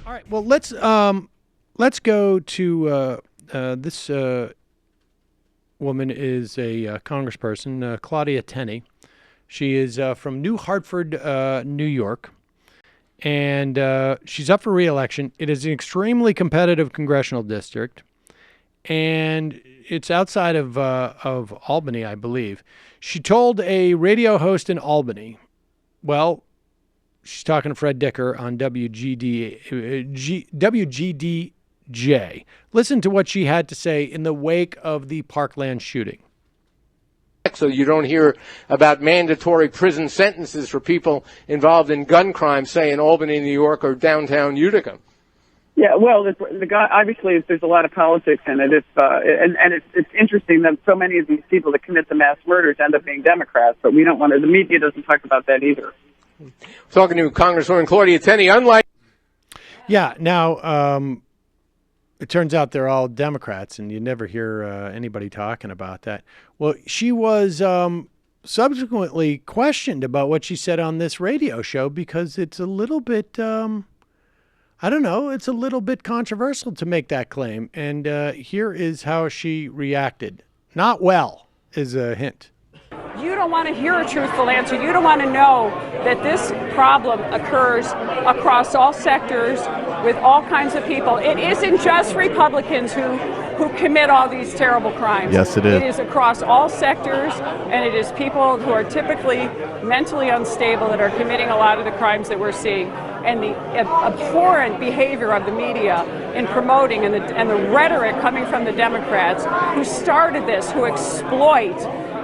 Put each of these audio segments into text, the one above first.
All right. Well, let's go to this woman is a congressperson, Claudia Tenney. She is from New Hartford, New York, and she's up for re-election. It is an extremely competitive congressional district, and it's outside of Albany, I believe. She told a radio host in Albany, well, she's talking to Fred Dicker on WGDJ. Listen to what she had to say in the wake of the Parkland shooting. So you don't hear about mandatory prison sentences for people involved in gun crimes, say in Albany, New York, or downtown Utica. Yeah, well, the guy, obviously there's a lot of politics in it. It's interesting that so many of these people that commit the mass murders end up being Democrats, but we don't want to. The media doesn't talk about that either. Talking to Congresswoman Claudia Tenney, unlike. Yeah, now it turns out they're all Democrats, and you never hear anybody talking about that. Well, she was subsequently questioned about what she said on this radio show because it's a little bit, I don't know, it's a little bit controversial to make that claim. And here is how she reacted. Not well is a hint. You don't want to hear a truthful answer. You don't want to know that this problem occurs across all sectors with all kinds of people. It isn't just Republicans who commit all these terrible crimes. Yes, it is. It is across all sectors, and it is people who are typically mentally unstable that are committing a lot of the crimes that we're seeing. And the abhorrent behavior of the media in promoting and the rhetoric coming from the Democrats who started this, who exploit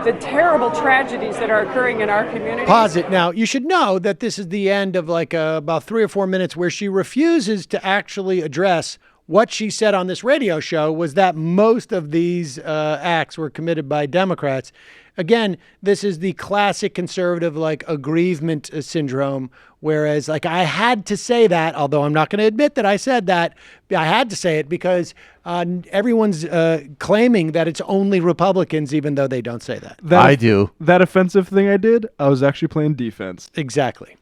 the terrible tragedies that are occurring in our community. Pause it. Now, you should know that this is the end of like about 3 or 4 minutes where she refuses to actually address what she said on this radio show was that most of these acts were committed by Democrats. Again, this is the classic conservative like aggrievement syndrome, whereas like I had to say that, although I'm not going to admit that I said that. I had to say it because everyone's claiming that it's only Republicans, even though they don't say that. I do. That offensive thing I did, I was actually playing defense. Exactly.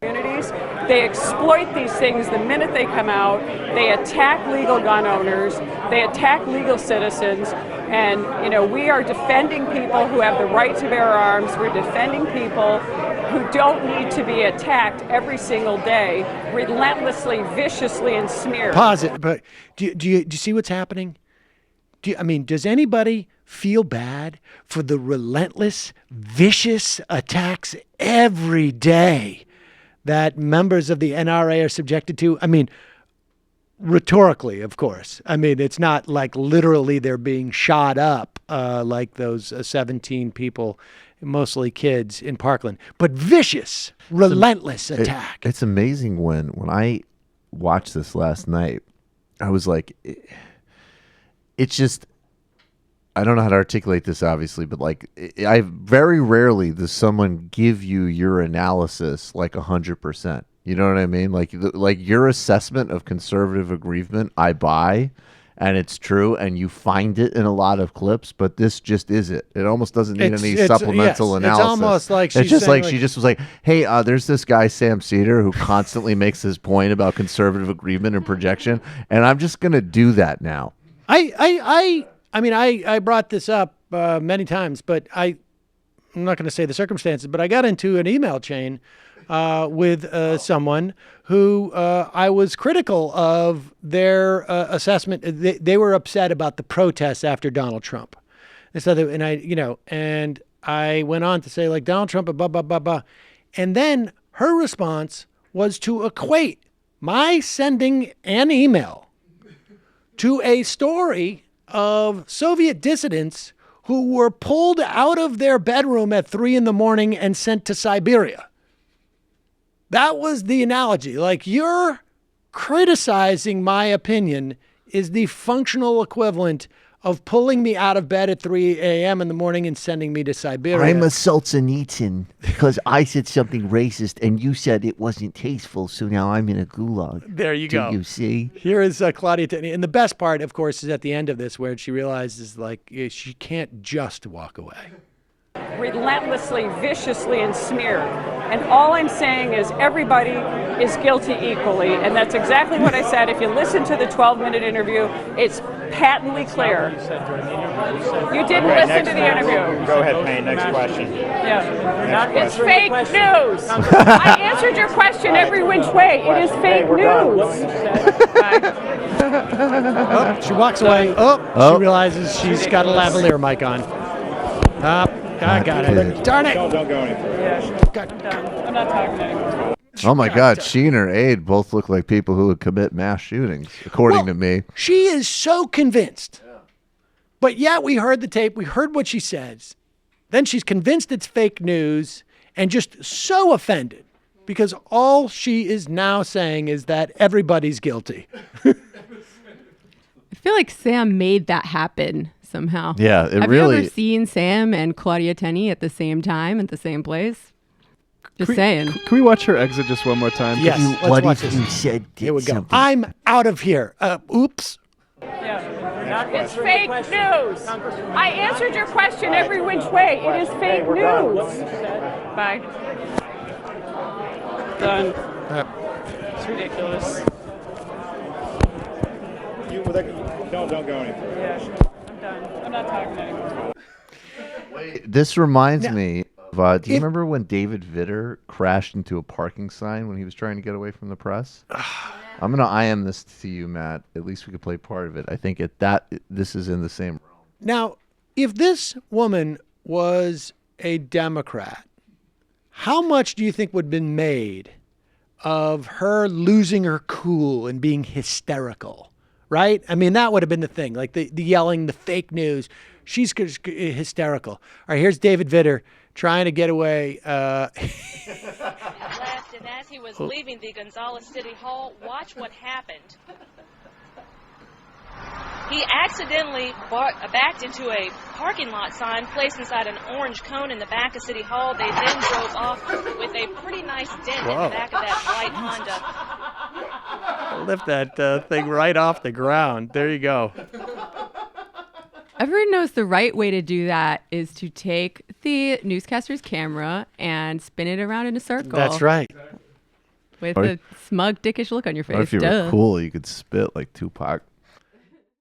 Communities, they exploit these things the minute they come out. They attack legal gun owners. They attack legal citizens. And, you know, we are defending people who have the right to bear arms. We're defending people who don't need to be attacked every single day, relentlessly, viciously, and smeared. Pause it. But do you see what's happening? Does anybody feel bad for the relentless, vicious attacks every day that members of the NRA are subjected to? I mean, rhetorically, of course. I mean, it's not like literally they're being shot up like those 17 people, mostly kids in Parkland, but vicious, relentless attack. It's amazing when I watched this last night, I was like, it's just, I don't know how to articulate this, obviously, but like, I very rarely does someone give you your analysis like 100%. You know what I mean? Like your assessment of conservative aggrievement, I buy, and it's true, and you find it in a lot of clips. But this just is it. It almost doesn't need any supplemental analysis. It's almost like it's just like she just was like, "Hey, there's this guy Sam Seder who constantly makes this point about conservative aggrievement and projection, and I'm just gonna do that now." I mean, I brought this up many times, but I'm not going to say the circumstances, but I got into an email chain with someone who I was critical of their assessment. They were upset about the protests after Donald Trump. And I went on to say like Donald Trump, blah, blah, blah, blah. And then her response was to equate my sending an email to a story of Soviet dissidents who were pulled out of their bedroom at 3 a.m. and sent to Siberia. That was the analogy. Like, you're criticizing my opinion is the functional equivalent of pulling me out of bed at 3 a.m. in the morning and sending me to Siberia. I'm a Solzhenitsyn because I said something racist and you said it wasn't tasteful, so now I'm in a gulag. There you go. Do you see? Here is Claudia Tenney. And the best part, of course, is at the end of this where she realizes, like, she can't just walk away. relentlessly, viciously, and smeared. And all I'm saying is everybody is guilty equally, and that's exactly what I said. If you listen to the 12-minute interview, it's patently clear. You didn't listen to the interview. Go ahead, Payne. Next question. Yeah. It's fake news. I answered your question every which way. It is fake news. Oh, she walks away. Oh, she realizes she's got a lavalier mic on. I got it. Darn it. Don't go any further. Yeah. I'm not talking anymore. Oh my God, she and her aide both look like people who would commit mass shootings, according to me. She is so convinced. But yet we heard the tape, we heard what she says. Then she's convinced it's fake news and just so offended because all she is now saying is that everybody's guilty. I feel like Sam made that happen somehow. Yeah, it Have really. you ever seen Sam and Claudia Tenney at the same time at the same place? Just saying. Can we watch her exit just one more time? Yes, let's watch this. you said Here we go. I'm out of here. Oops. Yeah. It's fake news. I answered your question every which way. It is fake news. Bye. Done. It's ridiculous. Don't go any further. Yeah. I'm done. I'm not talking anymore. This reminds me of, do you remember when David Vitter crashed into a parking sign when he was trying to get away from the press? I'm going to IM this to you, Matt. At least we could play part of it. I think this is in the same realm. Now, if this woman was a Democrat, how much do you think would have been made of her losing her cool and being hysterical? Right? I mean, that would have been the thing, like the yelling, the fake news. She's hysterical. All right, here's David Vitter trying to get away. Left, and as he was leaving the Gonzales City Hall, watch what happened. He accidentally backed into a parking lot sign placed inside an orange cone in the back of City Hall. They then drove off with a pretty nice dent in the back of that white Honda. Lift that thing right off the ground. There you go. Everyone knows the right way to do that is to take the newscaster's camera and spin it around in a circle. That's right. With a smug, dickish look on your face. Or if you were cool, you could spit like Tupac.